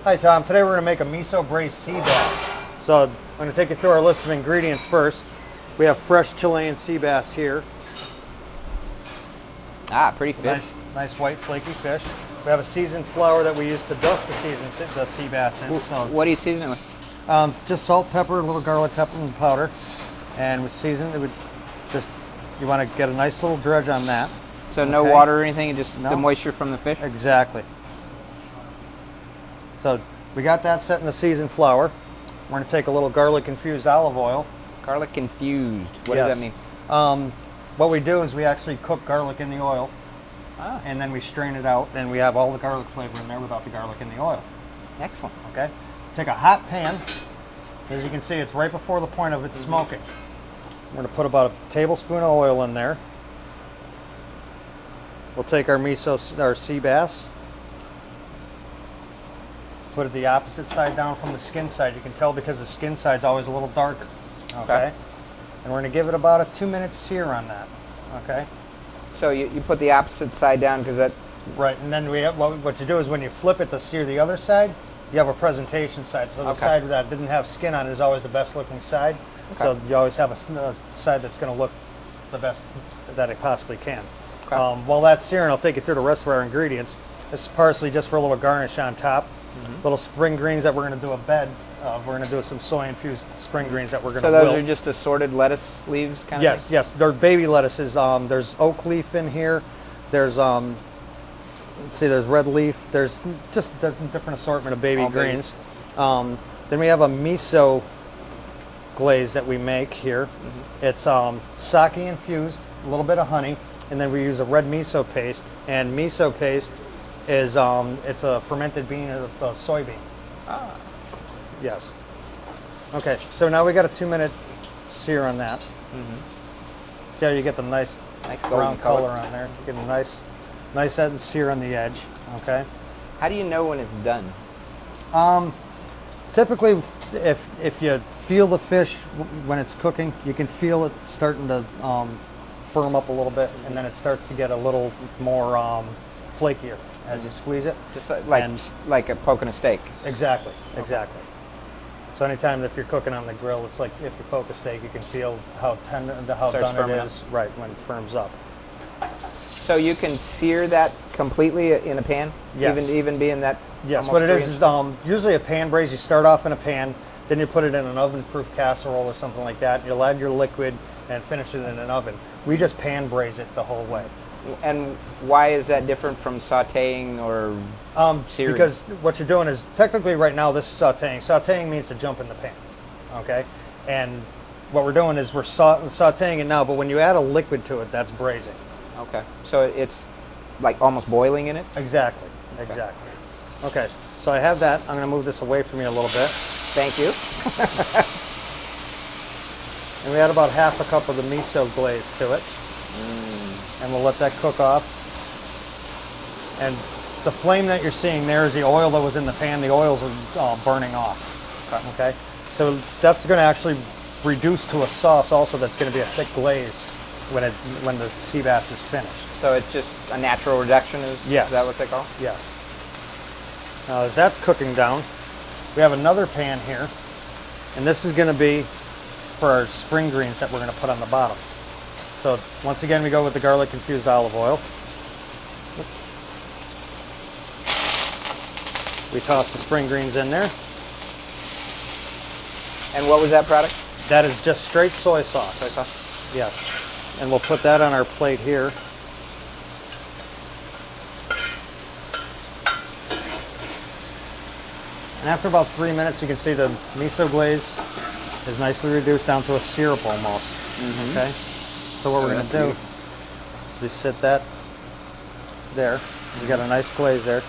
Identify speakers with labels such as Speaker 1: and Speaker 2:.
Speaker 1: Hi Tom, today we're going to make a miso braised sea bass. So I'm going to take you through our list of ingredients first. We have fresh Chilean sea bass here.
Speaker 2: Ah, pretty fish.
Speaker 1: Nice white flaky fish. We have a seasoned flour that we use to dust the sea bass in. So
Speaker 2: What do you season it with?
Speaker 1: just salt, pepper, a little garlic pepper and powder. And with season, it would just, you want to get a nice little dredge on that.
Speaker 2: So no water or anything, just the moisture from the fish?
Speaker 1: Exactly. So we got that set in the seasoned flour. We're going to take a little garlic infused olive oil.
Speaker 2: Garlic infused. What does that mean?
Speaker 1: What we do is we actually cook garlic in the oil, and then we strain it out, and we have all the garlic flavor in there without the garlic in the oil.
Speaker 2: Excellent.
Speaker 1: Okay. Take a hot pan. As you can see, it's right before the point of it smoking. We're going to put about a tablespoon of oil in there. We'll take our sea bass. Put it the opposite side down from the skin side. You can tell because the skin side's always a little darker. Okay. And we're going to give it about a 2-minute sear on that. Okay.
Speaker 2: So you put the opposite side down because that.
Speaker 1: Right, and then we have, what you do is when you flip it to sear the other side, you have a presentation side. So the side that didn't have skin on it is always the best looking side. So you always have a side that's going to look the best that it possibly can. While that's searing, I'll take you through the rest of our ingredients. This is parsley just for a little garnish on top. Little spring greens that we're going to do a bed of. We're going to do some soy infused spring greens that we're going to
Speaker 2: So those are just assorted lettuce leaves kind of thing?
Speaker 1: Yes, they're baby lettuces. There's oak leaf in here. There's let's see, there's red leaf. There's just a different assortment of baby greens. Then we have a miso glaze that we make here. It's sake infused, a little bit of honey, and then we use a red miso paste. And miso paste is it's a fermented bean of soybean. Yes. Okay, so now we got a 2-minute sear on that. See how you get the nice brown color on there. You get a nice sear on the edge. Okay.
Speaker 2: How do you know when it's done?
Speaker 1: Typically, if you feel the fish when it's cooking, you can feel it starting to firm up a little bit, and then it starts to get a little more flakier as you squeeze it.
Speaker 2: Just like a poking a steak.
Speaker 1: Exactly. So anytime if you're cooking on the grill, it's like if you poke a steak, you can feel how tender, how done it is. Right, when it firms up.
Speaker 2: So you can sear that completely in a pan?
Speaker 1: Yes.
Speaker 2: Even being that.
Speaker 1: Yes. What it is usually a pan braise. You start off in a pan, then you put it in an oven-proof casserole or something like that. You'll add your liquid and finish it in an oven. We just pan braise it the whole way.
Speaker 2: And why is that different from sautéing or searing?
Speaker 1: Because what you're doing is, technically right now this is sautéing. Sautéing means to jump in the pan, okay? And what we're doing is we're sautéing it now, but when you add a liquid to it, that's braising.
Speaker 2: Okay, so it's like almost boiling in it?
Speaker 1: Exactly. Okay, so I have that. I'm going to move this away from you a little bit.
Speaker 2: Thank you.
Speaker 1: And we add about half a cup of the miso glaze to it. And we'll let that cook off. And the flame that you're seeing there is the oil that was in the pan. The oils are burning off. Okay? So that's going to actually reduce to a sauce also that's going to be a thick glaze when the sea bass is finished.
Speaker 2: So it's just a natural reduction, is that what they call it?
Speaker 1: Yes. Now as that's cooking down, we have another pan here. And this is going to be for our spring greens that we're going to put on the bottom. So once again, we go with the garlic infused olive oil. We toss the spring greens in there.
Speaker 2: And what was that product?
Speaker 1: That is just straight soy sauce.
Speaker 2: Soy sauce?
Speaker 1: Yes. And we'll put that on our plate here. And after about 3 minutes, you can see the miso glaze is nicely reduced down to a syrup almost. Okay. So what we're going to do is set that there. We got a nice glaze there.